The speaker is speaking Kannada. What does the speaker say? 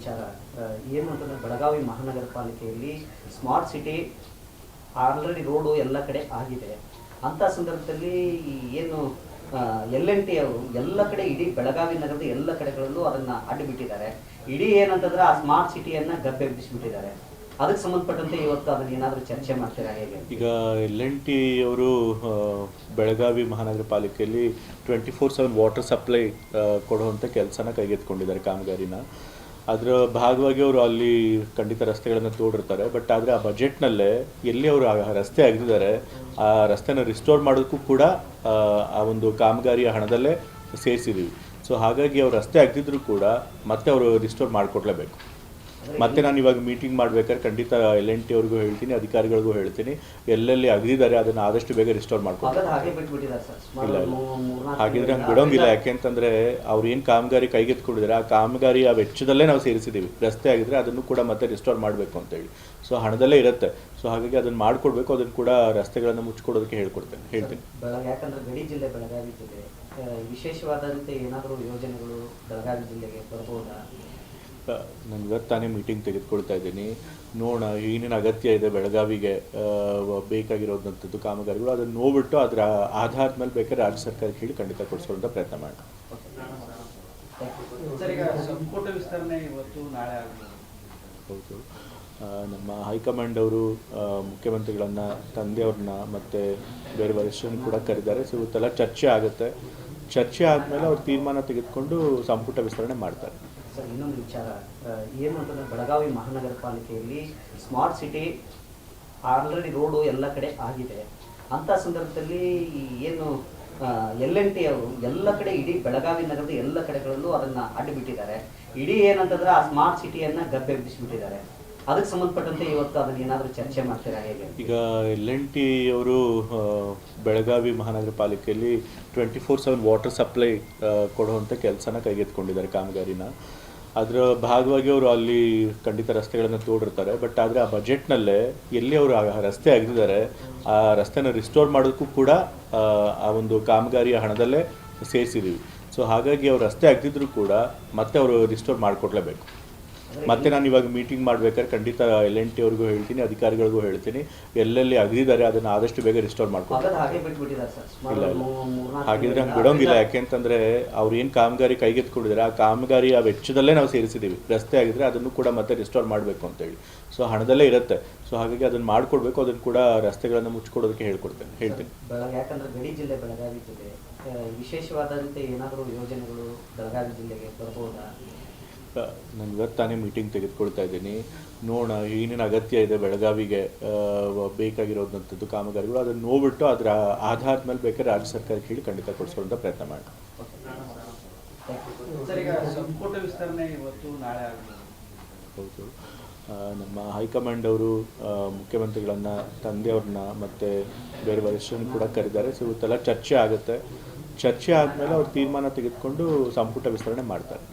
ವಿಚಾರ ಏನು ಅಂತಂದರೆ ಬೆಳಗಾವಿ ಮಹಾನಗರ ಪಾಲಿಕೆಯಲ್ಲಿ ಸ್ಮಾರ್ಟ್ ಸಿಟಿ ಆಲ್ರೆಡಿ ರೋಡು ಎಲ್ಲ ಕಡೆ ಆಗಿದೆ. ಅಂಥ ಸಂದರ್ಭದಲ್ಲಿ ಏನು LNT ಅವರು ಎಲ್ಲ ಕಡೆ ಇಡೀ ಬೆಳಗಾವಿ ನಗರದ ಎಲ್ಲ ಕಡೆಗಳಲ್ಲೂ ಅದನ್ನು ಅಡ್ಡಿಬಿಟ್ಟಿದ್ದಾರೆ. ಇಡೀ ಏನಂತಂದ್ರೆ ಆ ಸ್ಮಾರ್ಟ್ ಸಿಟಿಯನ್ನು ಗಬ್ಬೆಬ್ಬಿಸಿಬಿಟ್ಟಿದ್ದಾರೆ. ಅದಕ್ಕೆ ಸಂಬಂಧಪಟ್ಟಂತೆ ಇವತ್ತು ಅದನ್ನ ಏನಾದರೂ ಚರ್ಚೆ ಮಾಡ್ತೀರಾ ಹೇಗೆ? ಈಗ LNT ಅವರು ಬೆಳಗಾವಿ ಮಹಾನಗರ ಪಾಲಿಕೆಯಲ್ಲಿ 24/7 ವಾಟರ್ ಸಪ್ಲೈ ಕೊಡುವಂಥ ಕೆಲಸನ ಕೈಗೆತ್ತಿಕೊಂಡಿದ್ದಾರೆ, ಕಾಮಗಾರಿನ. ಅದರ ಭಾಗವಾಗಿ ಅವರು ಅಲ್ಲಿ ಖಂಡಿತ ರಸ್ತೆಗಳನ್ನು ತೋಡಿರ್ತಾರೆ. ಬಟ್ ಆದರೆ ಆ ಬಜೆಟ್ನಲ್ಲೇ ಎಲ್ಲಿ ಅವರು ಆ ರಸ್ತೆ ಅಗೆದಿದ್ದಾರೆ ಆ ರಸ್ತೆನ ರಿಸ್ಟೋರ್ ಮಾಡೋದಕ್ಕೂ ಕೂಡ ಆ ಒಂದು ಕಾಮಗಾರಿಯ ಹಣದಲ್ಲೇ ಸೇರಿಸಿದ್ದೀವಿ. ಸೊ ಹಾಗಾಗಿ ಅವ್ರು ರಸ್ತೆ ಅಗೆದಿದ್ರು ಕೂಡ ಮತ್ತೆ ಅವರು ರಿಸ್ಟೋರ್ ಮಾಡಿಕೊಡ್ಲೇಬೇಕು. ಮತ್ತೆ ನಾನು ಇವಾಗ ಮೀಟಿಂಗ್ ಮಾಡ್ಬೇಕಾದ್ರೆ ಖಂಡಿತ LNT ಅವ್ರಿಗೂ ಹೇಳ್ತೀನಿ, ಅಧಿಕಾರಿಗಳಿಗೂ ಹೇಳ್ತೀನಿ, ಎಲ್ಲೆಲ್ಲಿ ಅಗದಿದ್ದಾರೆ ಅದನ್ನು ಆದಷ್ಟು ಬೇಗ ರಿಸ್ಟೋರ್ ಮಾಡ್ಕೊಡ್ತಾರೆ. ಇಲ್ಲ ಹಾಗಿದ್ರೆ ಹಂಗೆ ಬಿಡೋಂಗಿಲ್ಲ. ಯಾಕೆಂತಂದರೆ ಅವ್ರು ಏನು ಕಾಮಗಾರಿ ಕೈಗೆತ್ಕೊಂಡಿದ್ದಾರೆ ಆ ಕಾಮಗಾರಿಯ ವೆಚ್ಚದಲ್ಲೇ ನಾವು ಸೇರಿಸಿದ್ದೀವಿ. ರಸ್ತೆ ಆಗಿದ್ರೆ ಅದನ್ನು ಕೂಡ ಮತ್ತೆ ರಿಸ್ಟೋರ್ ಮಾಡಬೇಕು ಅಂತೇಳಿ. ಸೊ ಹಣದಲ್ಲೇ ಇರುತ್ತೆ. ಸೊ ಹಾಗಾಗಿ ಅದನ್ನು ಮಾಡಿಕೊಡ್ಬೇಕು. ಅದನ್ನು ಕೂಡ ರಸ್ತೆಗಳನ್ನು ಮುಚ್ಚಿಕೊಡೋದಕ್ಕೆ ಹೇಳ್ತೀನಿ. ಯಾಕಂದ್ರೆ ಗಡಿ ಜಿಲ್ಲೆ ಬೆಳಗಾವಿ ಜಿಲ್ಲೆ ವಿಶೇಷವಾದಂತೆ ಏನಾದರೂ ಯೋಜನೆಗಳು ಬೆಳಗಾವಿ ಜಿಲ್ಲೆಗೆ ಬರ್ಬೋದಾ? ನಾನು ಇವತ್ತು ತಾನೇ ಮೀಟಿಂಗ್ ತೆಗೆದುಕೊಳ್ತಾ ಇದ್ದೀನಿ. ನೋಡೋಣ ಏನೇನು ಅಗತ್ಯ ಇದೆ ಬೆಳಗಾವಿಗೆ ಬೇಕಾಗಿರೋದಂಥದ್ದು ಕಾಮಗಾರಿಗಳು, ಅದನ್ನು ನೋಡ್ಬಿಟ್ಟು ಅದರ ಆಧಾರದ ಮೇಲೆ ಬೇಕಾದ್ರೆ ರಾಜ್ಯ ಸರ್ಕಾರಕ್ಕೆ ಹೇಳಿ ಖಂಡಿತ ಕೊಡಿಸೋಂಥ ಪ್ರಯತ್ನ ಮಾಡೋಣ. ಹೌದು, ನಮ್ಮ ಹೈಕಮಾಂಡ್ ಅವರು ಮುಖ್ಯಮಂತ್ರಿಗಳನ್ನು, ತಂದೆಯವ್ರನ್ನ ಮತ್ತು ಬೇರೆ ವರಿಷ್ಠರನ್ನು ಕೂಡ ಕರೆದಿದ್ದಾರೆ. ಸೊ ಇವತ್ತೆಲ್ಲ ಚರ್ಚೆ ಆಗುತ್ತೆ. ಚರ್ಚೆ ಆದಮೇಲೆ ಅವ್ರು ತೀರ್ಮಾನ ತೆಗೆದುಕೊಂಡು ಸಂಪುಟ ವಿಸ್ತರಣೆ ಮಾಡ್ತಾರೆ. ಸರ್, ಇನ್ನೊಂದು ವಿಚಾರ ಏನು ಅಂತಂದರೆ ಬೆಳಗಾವಿ ಮಹಾನಗರ ಪಾಲಿಕೆಯಲ್ಲಿ ಸ್ಮಾರ್ಟ್ ಸಿಟಿ ಆಲ್ರೆಡಿ ರೋಡು ಎಲ್ಲ ಕಡೆ ಆಗಿದೆ. ಅಂಥ ಸಂದರ್ಭದಲ್ಲಿ ಏನು LNT ಅವರು ಎಲ್ಲ ಕಡೆ ಇಡೀ ಬೆಳಗಾವಿ ನಗರದ ಎಲ್ಲ ಕಡೆಗಳಲ್ಲೂ ಅದನ್ನು ಅಡ್ಡಿಬಿಟ್ಟಿದ್ದಾರೆ. ಇಡೀ ಏನಂತಂದರೆ ಆ ಸ್ಮಾರ್ಟ್ ಸಿಟಿಯನ್ನು ಗಬ್ಬೆಬ್ಬಿಸಿಬಿಟ್ಟಿದ್ದಾರೆ. ಅದಕ್ಕೆ ಸಂಬಂಧಪಟ್ಟಂತೆ ಇವತ್ತು ಅದನ್ನ ಏನಾದರೂ ಚರ್ಚೆ ಮಾಡ್ತೀರಾ ಹೇಗೆ? ಈಗ LNT ಅವರು ಬೆಳಗಾವಿ ಮಹಾನಗರ ಪಾಲಿಕೆಯಲ್ಲಿ 24/7 ವಾಟರ್ ಸಪ್ಲೈ ಕೊಡುವಂಥ ಕೆಲಸನ ಕೈಗೆತ್ತಿಕೊಂಡಿದ್ದಾರೆ, ಕಾಮಗಾರಿನ. ಅದರ ಭಾಗವಾಗಿ ಅವರು ಅಲ್ಲಿ ಖಂಡಿತ ರಸ್ತೆಗಳನ್ನು ತೋಡಿರ್ತಾರೆ. ಬಟ್ ಆದರೆ ಆ ಬಜೆಟ್ನಲ್ಲೇ ಎಲ್ಲಿ ಅವರು ಆ ರಸ್ತೆ ಅಗೆದಿದ್ದಾರೆ ಆ ರಸ್ತೆನ ರಿಸ್ಟೋರ್ ಮಾಡೋದಕ್ಕೂ ಕೂಡ ಆ ಒಂದು ಕಾಮಗಾರಿಯ ಹಣದಲ್ಲೇ ಸೇರಿಸಿದ್ದೀವಿ. ಸೊ ಹಾಗಾಗಿ ಅವ್ರು ರಸ್ತೆ ಅಗೆದಿದ್ರು ಕೂಡ ಮತ್ತೆ ಅವರು ರಿಸ್ಟೋರ್ ಮಾಡಿಕೊಡ್ಲೇಬೇಕು. ಮತ್ತೆ ನಾನು ಇವಾಗ ಮೀಟಿಂಗ್ ಮಾಡ್ಬೇಕಾದ್ರೆ ಖಂಡಿತ LNT ಅವ್ರಿಗೂ ಹೇಳ್ತೀನಿ, ಅಧಿಕಾರಿಗಳಿಗೂ ಹೇಳ್ತೀನಿ, ಎಲ್ಲೆಲ್ಲಿ ಅಗದಿದ್ದಾರೆ ಅದನ್ನು ಆದಷ್ಟು ಬೇಗ ರಿಸ್ಟೋರ್ ಮಾಡ್ಕೊಡ್ತಾರೆ. ಇಲ್ಲ ಹಾಗಿದ್ರೆ ಹಂಗೆ ಬಿಡೋಂಗಿಲ್ಲ. ಯಾಕೆಂತಂದರೆ ಅವ್ರು ಏನು ಕಾಮಗಾರಿ ಕೈಗೆತ್ತಿಕೊಂಡಿದ್ದಾರೆ ಆ ಕಾಮಗಾರಿಯ ವೆಚ್ಚದಲ್ಲೇ ನಾವು ಸೇರಿಸಿದ್ದೀವಿ. ರಸ್ತೆ ಆಗಿದ್ರೆ ಅದನ್ನು ಕೂಡ ಮತ್ತೆ ರಿಸ್ಟೋರ್ ಮಾಡಬೇಕು ಅಂತೇಳಿ. ಸೊ ಹಣದಲ್ಲೇ ಇರುತ್ತೆ. ಸೊ ಹಾಗಾಗಿ ಅದನ್ನು ಮಾಡಿಕೊಡ್ಬೇಕು. ಅದನ್ನು ಕೂಡ ರಸ್ತೆಗಳನ್ನು ಮುಚ್ಚಿಕೊಡೋದಕ್ಕೆ ಹೇಳ್ತೀನಿ. ಯಾಕಂದ್ರೆ ಗಡಿ ಜಿಲ್ಲೆ ಬೆಳಗಾವಿ ಜಿಲ್ಲೆ ವಿಶೇಷವಾದಂತೆ ಏನಾದರೂ ಯೋಜನೆಗಳು ಬೆಳಗಾವಿ ಜಿಲ್ಲೆಗೆ ಬರ್ಬೋದಾ? ನಾನು ಇವತ್ತು ತಾನೇ ಮೀಟಿಂಗ್ ತೆಗೆದುಕೊಳ್ತಾ ಇದ್ದೀನಿ. ನೋಡೋಣ ಏನೇನು ಅಗತ್ಯ ಇದೆ ಬೆಳಗಾವಿಗೆ ಬೇಕಾಗಿರೋದಂಥದ್ದು ಕಾಮಗಾರಿಗಳು, ಅದನ್ನು ನೋಡ್ಬಿಟ್ಟು ಅದರ ಆಧಾರದ ಮೇಲೆ ಬೇಕಾದ್ರೆ ರಾಜ್ಯ ಸರ್ಕಾರಕ್ಕೆ ಹೇಳಿ ಖಂಡಿತ ಕೊಡಿಸೋಂಥ ಪ್ರಯತ್ನ ಮಾಡೋಣ. ಹೌದು, ನಮ್ಮ ಹೈಕಮಾಂಡ್ ಅವರು ಮುಖ್ಯಮಂತ್ರಿಗಳನ್ನು, ತಂದೆಯವ್ರನ್ನ ಮತ್ತು ಬೇರೆ ವರಿಷ್ಠರನ್ನು ಕೂಡ ಕರೆದಿದ್ದಾರೆ. ಸೊ ಇವತ್ತೆಲ್ಲ ಚರ್ಚೆ ಆಗುತ್ತೆ. ಚರ್ಚೆ ಆದಮೇಲೆ ಅವ್ರು ತೀರ್ಮಾನ ತೆಗೆದುಕೊಂಡು ಸಂಪುಟ ವಿಸ್ತರಣೆ ಮಾಡ್ತಾರೆ.